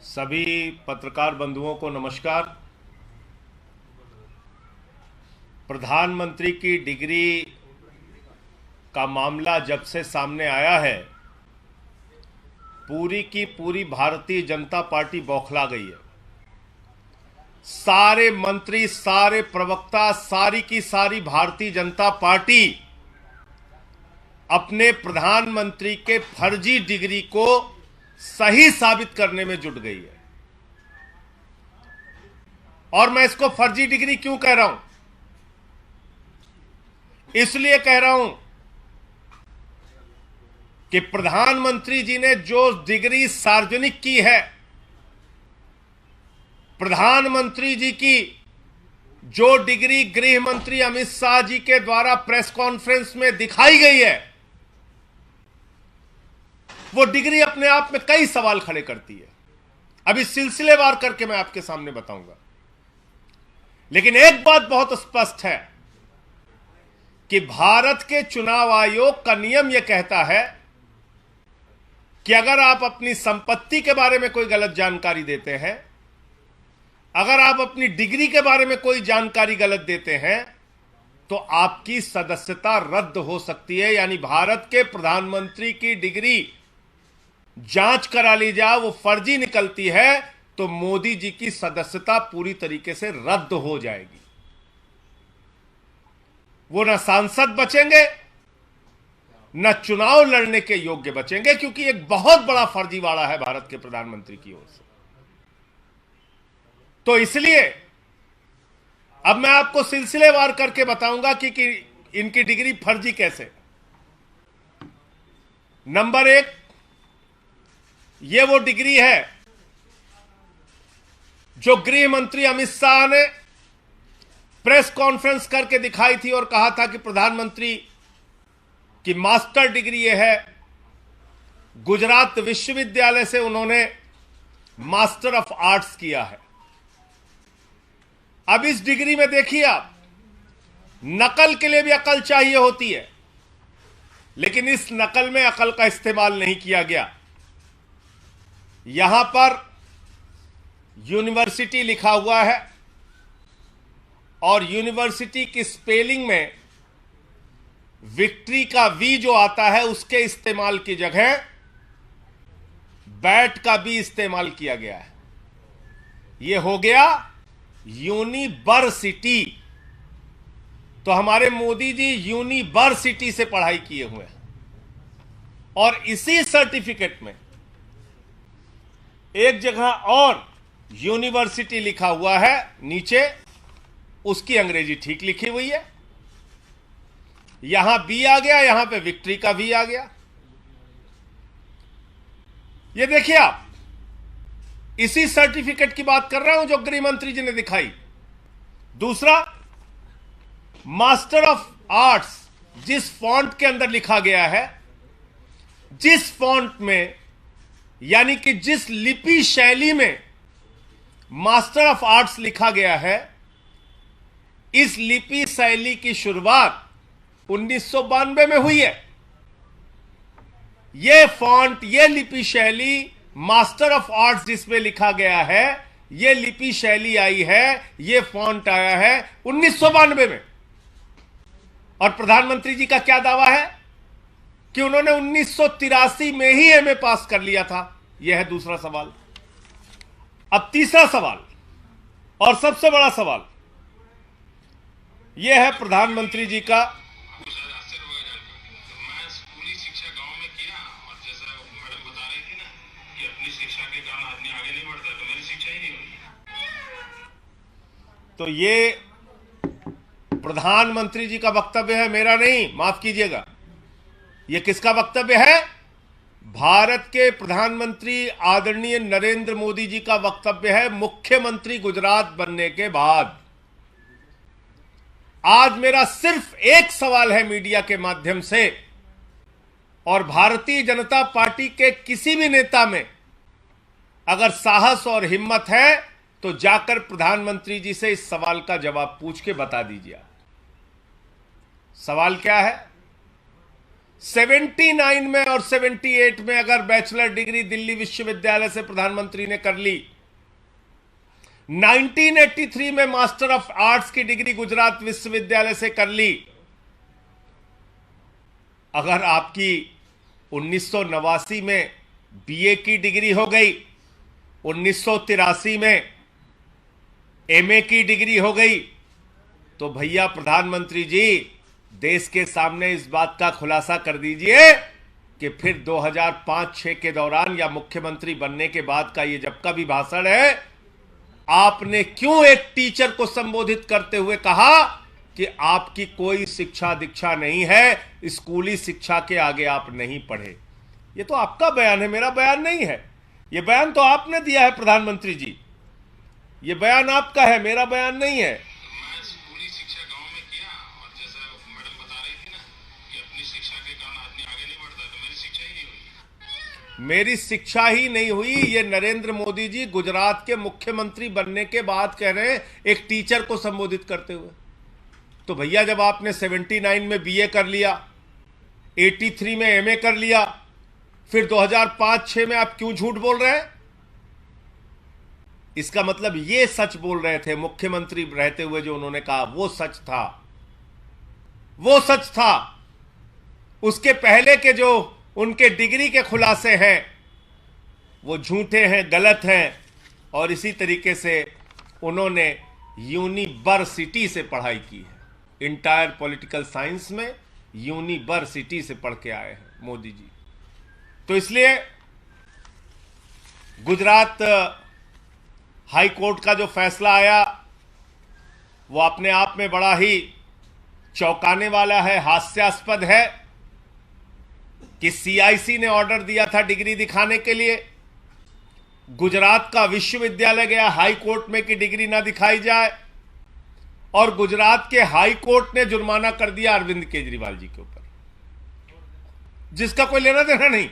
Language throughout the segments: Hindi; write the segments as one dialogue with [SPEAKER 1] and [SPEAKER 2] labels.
[SPEAKER 1] सभी पत्रकार बंधुओं को नमस्कार। प्रधानमंत्री की डिग्री का मामला जब से सामने आया है, पूरी की पूरी भारतीय जनता पार्टी बौखला गई है। सारे मंत्री, सारे प्रवक्ता, सारी की सारी भारतीय जनता पार्टी अपने प्रधानमंत्री के फर्जी डिग्री को सही साबित करने में जुट गई है। और मैं इसको फर्जी डिग्री क्यों कह रहा हूं? इसलिए कह रहा हूं कि प्रधानमंत्री जी ने जो डिग्री सार्वजनिक की है, प्रधानमंत्री जी की जो डिग्री गृह मंत्री अमित शाह जी के द्वारा प्रेस कॉन्फ्रेंस में दिखाई गई है, वो डिग्री अपने आप में कई सवाल खड़े करती है। अभी सिलसिलेवार करके मैं आपके सामने बताऊंगा। लेकिन एक बात बहुत स्पष्ट है कि भारत के चुनाव आयोग का नियम यह कहता है कि अगर आप अपनी संपत्ति के बारे में कोई गलत जानकारी देते हैं, अगर आप अपनी डिग्री के बारे में कोई जानकारी गलत देते हैं, तो आपकी सदस्यता रद्द हो सकती है। यानी भारत के प्रधानमंत्री की डिग्री जांच करा ली जाए, वो फर्जी निकलती है, तो मोदी जी की सदस्यता पूरी तरीके से रद्द हो जाएगी। वो न सांसद बचेंगे, न चुनाव लड़ने के योग्य बचेंगे, क्योंकि एक बहुत बड़ा फर्जीवाड़ा है भारत के प्रधानमंत्री की ओर से। तो इसलिए अब मैं आपको सिलसिलेवार करके बताऊंगा कि इनकी डिग्री फर्जी कैसे। नंबर एक, यह वो डिग्री है जो गृह मंत्री अमित शाह ने प्रेस कॉन्फ्रेंस करके दिखाई थी और कहा था कि प्रधानमंत्री की मास्टर डिग्री यह है। गुजरात विश्वविद्यालय से उन्होंने मास्टर ऑफ आर्ट्स किया है। अब इस डिग्री में देखिए आप, नकल के लिए भी अकल चाहिए होती है, लेकिन इस नकल में अकल का इस्तेमाल नहीं किया गया। यहां पर यूनिवर्सिटी लिखा हुआ है और यूनिवर्सिटी की स्पेलिंग में विक्ट्री का वी जो आता है, उसके इस्तेमाल की जगह बैट का भी इस्तेमाल किया गया है। यह हो गया यूनिवर्सिटी। तो हमारे मोदी जी यूनिवर्सिटी से पढ़ाई किए हुए हैं और इसी सर्टिफिकेट में एक जगह और यूनिवर्सिटी लिखा हुआ है, नीचे उसकी अंग्रेजी ठीक लिखी हुई है। यहां बी आ गया, यहां पे विक्ट्री का वी आ गया। ये देखिए आप, इसी सर्टिफिकेट की बात कर रहा हूं जो गृह मंत्री जी ने दिखाई। दूसरा, मास्टर ऑफ आर्ट्स जिस फॉन्ट के अंदर लिखा गया है, जिस फॉन्ट में, यानी कि जिस लिपि शैली में मास्टर ऑफ आर्ट्स लिखा गया है, इस लिपि शैली की शुरुआत 1992 में हुई है। यह फॉन्ट, यह लिपि शैली, मास्टर ऑफ आर्ट्स जिसमें लिखा गया है, यह लिपि शैली आई है, यह फॉन्ट आया है 1992 में। और प्रधानमंत्री जी का क्या दावा है कि उन्होंने 1983 में ही एमए पास कर लिया था। यह है दूसरा सवाल। अब तीसरा सवाल और सबसे बड़ा सवाल यह है प्रधानमंत्री जी का। तो ये प्रधानमंत्री जी का वक्तव्य है, मेरा नहीं, माफ कीजिएगा। यह किसका वक्तव्य है? भारत के प्रधानमंत्री आदरणीय नरेंद्र मोदी जी का वक्तव्य है, मुख्यमंत्री गुजरात बनने के बाद। आज मेरा सिर्फ एक सवाल है मीडिया के माध्यम से, और भारतीय जनता पार्टी के किसी भी नेता में अगर साहस और हिम्मत है तो जाकर प्रधानमंत्री जी से इस सवाल का जवाब पूछ के बता दीजिए। सवाल क्या है? 79 में और 78 में अगर बैचलर डिग्री दिल्ली विश्वविद्यालय से प्रधानमंत्री ने कर ली, 1983 में मास्टर ऑफ आर्ट्स की डिग्री गुजरात विश्वविद्यालय से कर ली, अगर आपकी 1989 में बीए की डिग्री हो गई, 1983 में एमए की डिग्री हो गई, तो भैया प्रधानमंत्री जी देश के सामने इस बात का खुलासा कर दीजिए कि फिर 2005-6 के दौरान या मुख्यमंत्री बनने के बाद का ये जब का भी भाषण है, आपने क्यों एक टीचर को संबोधित करते हुए कहा कि आपकी कोई शिक्षा दीक्षा नहीं है, स्कूली शिक्षा के आगे आप नहीं पढ़े। ये तो आपका बयान है, मेरा बयान नहीं है। ये बयान तो आपने दिया है प्रधानमंत्री जी, ये बयान आपका है, मेरा बयान नहीं है।
[SPEAKER 2] मैं स्कूली शिक्षा गांव में किया, और जैसा मैडम बता रही थी ना कि अपनी शिक्षा के कारण आदमी आगे नहीं बढ़ता, तो मेरी शिक्षा ही नहीं हुई।
[SPEAKER 1] मेरी शिक्षा ही नहीं हुई, ये नरेंद्र मोदी जी गुजरात के मुख्यमंत्री बनने के बाद कह रहे हैं एक टीचर को संबोधित करते हुए। तो भैया जब आपने 79 में बीए कर लिया, 83 में एमए कर लिया, फिर 2005-6 में आप क्यों झूठ बोल रहे हैं? इसका मतलब ये सच बोल रहे थे मुख्यमंत्री रहते हुए, जो उन्होंने कहा वो सच था, वो सच था। उसके पहले के जो उनके डिग्री के खुलासे हैं वो झूठे हैं, गलत हैं। और इसी तरीके से उन्होंने यूनिवर्सिटी से पढ़ाई की है, इंटायर पॉलिटिकल साइंस में यूनिवर्सिटी से पढ़ के आए हैं मोदी जी। तो इसलिए गुजरात हाई कोर्ट का जो फैसला आया वो अपने आप में बड़ा ही चौंकाने वाला है, हास्यास्पद है कि सीआईसी ने ऑर्डर दिया था डिग्री दिखाने के लिए, गुजरात का विश्वविद्यालय गया हाई कोर्ट में कि डिग्री ना दिखाई जाए, और गुजरात के हाई कोर्ट ने जुर्माना कर दिया अरविंद केजरीवाल जी के ऊपर, जिसका कोई लेना देना नहीं।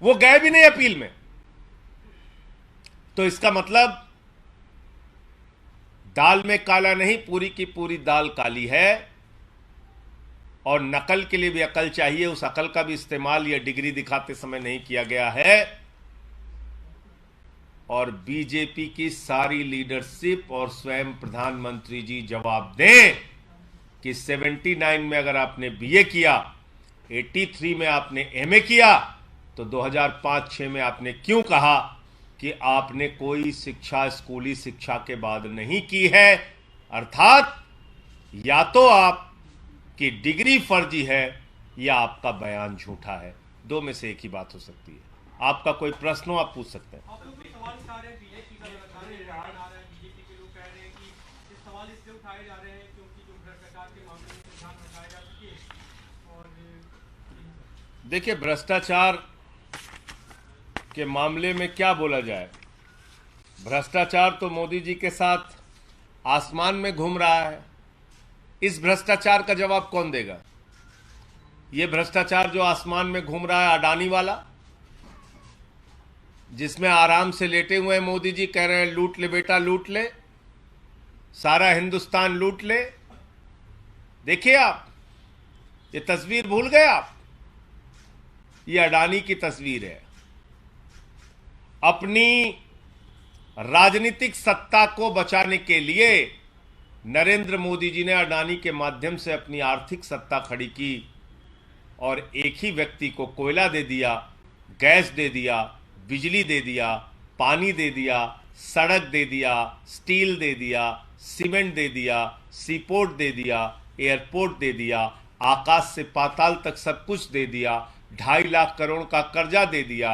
[SPEAKER 1] वो गए भी नहीं अपील में। तो इसका मतलब दाल में काला नहीं, पूरी की पूरी दाल काली है। और नकल के लिए भी अकल चाहिए, उस अकल का भी इस्तेमाल यह डिग्री दिखाते समय नहीं किया गया है। और बीजेपी की सारी लीडरशिप और स्वयं प्रधानमंत्री जी जवाब दें कि 79 में अगर आपने बीए किया, 83 में आपने एमए किया, तो 2005-6 में आपने क्यों कहा कि आपने कोई शिक्षा स्कूली शिक्षा के बाद नहीं की है? अर्थात या तो आपकी डिग्री फर्जी है या आपका बयान झूठा है। दो में से एक ही बात हो सकती है। आपका कोई प्रश्न हो आप पूछ सकते हैं। देखिए, भ्रष्टाचार के मामले में क्या बोला जाए? भ्रष्टाचार तो मोदी जी के साथ आसमान में घूम रहा है। इस भ्रष्टाचार का जवाब कौन देगा? यह भ्रष्टाचार जो आसमान में घूम रहा है अडानी वाला, जिसमें आराम से लेटे हुए हैं मोदी जी, कह रहे हैं लूट ले बेटा लूट ले, सारा हिंदुस्तान लूट ले। देखिए आप, ये तस्वीर भूल गए आप? ये अडानी की तस्वीर है। अपनी राजनीतिक सत्ता को बचाने के लिए नरेंद्र मोदी जी ने अडानी के माध्यम से अपनी आर्थिक सत्ता खड़ी की, और एक ही व्यक्ति को कोयला दे दिया, गैस दे दिया, बिजली दे दिया, पानी दे दिया, सड़क दे दिया, स्टील दे दिया, सीमेंट दे दिया, सीपोर्ट दे दिया, एयरपोर्ट दे दिया, आकाश से पाताल तक सब कुछ दे दिया, 2.5 लाख करोड़ का कर्जा दे दिया,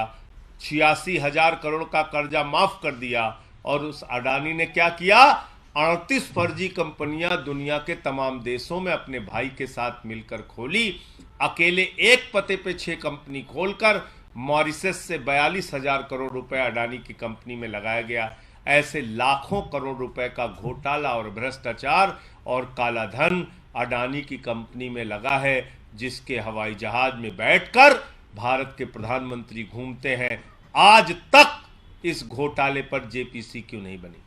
[SPEAKER 1] 86,000 करोड़ का कर्जा माफ कर दिया। और उस अडानी ने क्या किया? 38 फर्जी कंपनियां दुनिया के तमाम देशों में अपने भाई के साथ मिलकर खोली। अकेले एक पते पे 6 कंपनी खोलकर मॉरिशस से 42,000 करोड़ रुपए अडानी की कंपनी में लगाया गया। ऐसे लाखों करोड़ रुपए का घोटाला और भ्रष्टाचार और काला धन अडानी की कंपनी में लगा है, जिसके हवाई जहाज में बैठकर भारत के प्रधानमंत्री घूमते हैं। आज तक इस घोटाले पर जेपीसी क्यों नहीं बनी?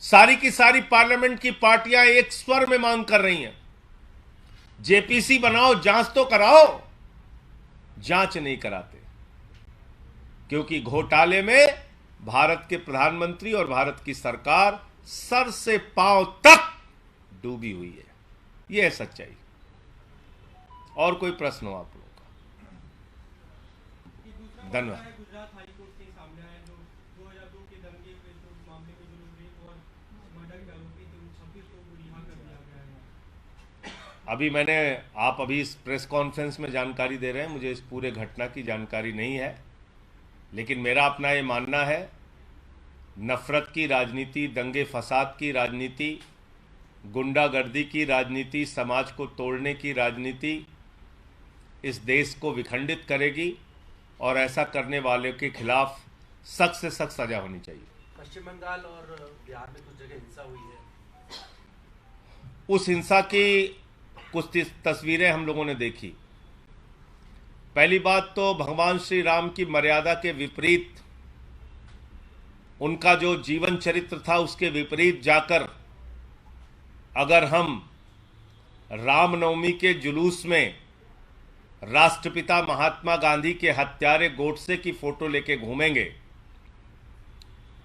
[SPEAKER 1] सारी की सारी पार्लियामेंट की पार्टियां एक स्वर में मांग कर रही हैं जेपीसी बनाओ, जांच तो कराओ, जांच नहीं कराते, क्योंकि घोटाले में भारत के प्रधानमंत्री और भारत की सरकार सर से पांव तक डूबी हुई है। यह है सच्चाई। और कोई प्रश्न हो आप लोगों का? धन्यवाद।
[SPEAKER 3] गुजरात हाईकोर्ट के सामने आया जो 2002 के दंगे के जो मामले में जो रेप और मर्डर के आरोपी थे उन 26 लोगों को रिहा कर दिया गया है।
[SPEAKER 1] आप अभी इस प्रेस कॉन्फ्रेंस में जानकारी दे रहे हैं, मुझे इस पूरे घटना की जानकारी नहीं है, लेकिन मेरा अपना ये मानना है, नफरत की राजनीति, दंगे फसाद की राजनीति, गुंडागर्दी की राजनीति, समाज को तोड़ने की राजनीति इस देश को विखंडित करेगी और ऐसा करने वाले के खिलाफ सख्त से सख्त सजा होनी चाहिए।
[SPEAKER 4] पश्चिम बंगाल और बिहार में कुछ जगह हिंसा हुई है।
[SPEAKER 1] उस हिंसा की कुछ तस्वीरें हम लोगों ने देखी। पहली बात तो भगवान श्री राम की मर्यादा के विपरीत, उनका जो जीवन चरित्र था उसके विपरीत जाकर अगर हम रामनवमी के जुलूस में राष्ट्रपिता महात्मा गांधी के हत्यारे गोडसे की फोटो लेके घूमेंगे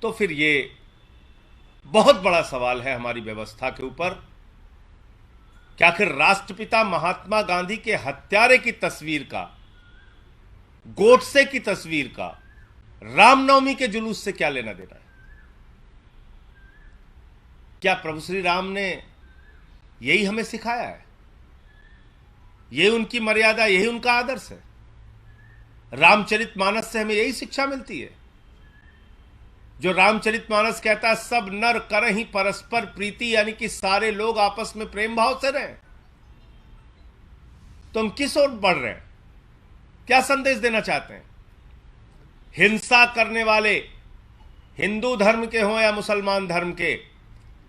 [SPEAKER 1] तो फिर ये बहुत बड़ा सवाल है हमारी व्यवस्था के ऊपर कि आखिर राष्ट्रपिता महात्मा गांधी के हत्यारे की तस्वीर का, गोडसे की तस्वीर का रामनवमी के जुलूस से क्या लेना देना है? क्या प्रभु श्री राम ने यही हमें सिखाया है? यही उनकी मर्यादा, यही उनका आदर्श है? रामचरितमानस से हमें यही शिक्षा मिलती है जो रामचरितमानस कहता है सब नर करहि परस्पर प्रीति, यानी कि सारे लोग आपस में प्रेम भाव से रहें। तो हम किस ओर बढ़ रहे हैं? क्या संदेश देना चाहते हैं? हिंसा करने वाले हिंदू धर्म के हों या मुसलमान धर्म के,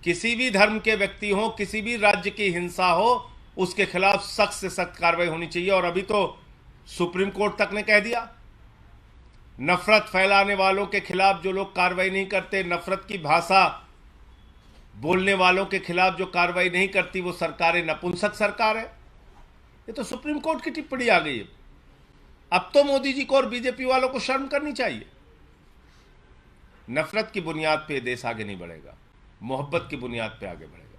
[SPEAKER 1] किसी भी धर्म के व्यक्ति हो, किसी भी राज्य की हिंसा हो, उसके खिलाफ सख्त से सख्त कार्रवाई होनी चाहिए। और अभी तो सुप्रीम कोर्ट तक ने कह दिया, नफरत फैलाने वालों के खिलाफ जो लोग कार्रवाई नहीं करते, नफरत की भाषा बोलने वालों के खिलाफ जो कार्रवाई नहीं करती, वो सरकारें नपुंसक सरकार है। ये तो सुप्रीम कोर्ट की टिप्पणी आ गई है। अब तो मोदी जी को और बीजेपी वालों को शर्म करनी चाहिए। नफरत की बुनियाद पे देश आगे नहीं बढ़ेगा, मोहब्बत की बुनियाद पे आगे बढ़ेगा।